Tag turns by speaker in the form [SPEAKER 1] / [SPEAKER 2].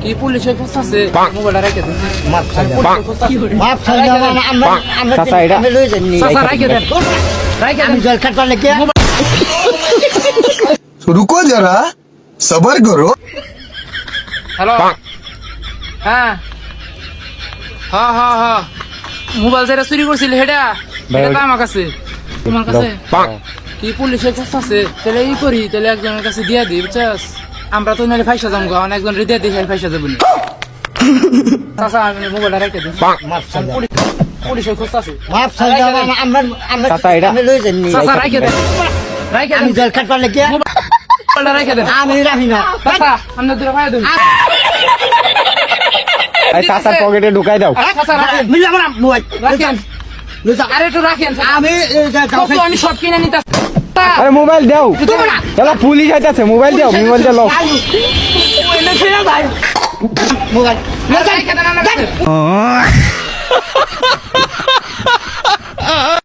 [SPEAKER 1] কি পুলিশের খোঁজ আছে মোবাইলটা রেখে দেন
[SPEAKER 2] মাপ চাইলাম
[SPEAKER 1] মাপ
[SPEAKER 2] চাচা এটা
[SPEAKER 1] চাচা রেখে দেন রেখে
[SPEAKER 2] আমি
[SPEAKER 1] দেন
[SPEAKER 2] জল খাট পারলে কি
[SPEAKER 3] रुको जरा सबर करो।
[SPEAKER 1] হ্যালো হ্যাঁ হ্যাঁ হ্যাঁ হ্যাঁ মোবাইল যেটা চুরি করছিল সেটা এটা তো আমার কাছে তোমার কাছে কি পুলিশের খোঁজ আছে তাহলে ই করি তাহলে একজনের কাছে দিয়ে দিই বুঝছস আমরা তো নাহলে ফাইসা যাবো কারণ একজন দিয়ে দিই ফাইসা যাবো না চাচা আমি মোবাইলটা রেখে দিন
[SPEAKER 2] মাপ চাইলাম
[SPEAKER 1] পুলিশের খোঁজ আছে
[SPEAKER 2] মাপ চাইলাম আমরা
[SPEAKER 1] চাচা এটা
[SPEAKER 2] আমি লই যাইনি
[SPEAKER 1] চাচা রেখে দেন রেখে
[SPEAKER 2] আমি
[SPEAKER 1] দেন
[SPEAKER 2] জল খাট পারলে কি
[SPEAKER 1] মোবাইলটা রেখে দেন
[SPEAKER 2] আমি রাখি না
[SPEAKER 1] চাচা আমরা দূরে ভাই দেন
[SPEAKER 4] এই চাচার পকেটে ঢুকাই দাও
[SPEAKER 1] চাচা রাখেন
[SPEAKER 2] মিলে আমার মোবাইল
[SPEAKER 1] রাখেন আরে একটু রাখেন
[SPEAKER 2] আমি
[SPEAKER 1] আমি সব কিনে নিতে
[SPEAKER 4] আরে মোবাইল দাও এলা পুলিশ আইতাছে মোবাইল দাও মোবাইল দাও
[SPEAKER 2] মোবাইল
[SPEAKER 1] রেখে দেন আমরা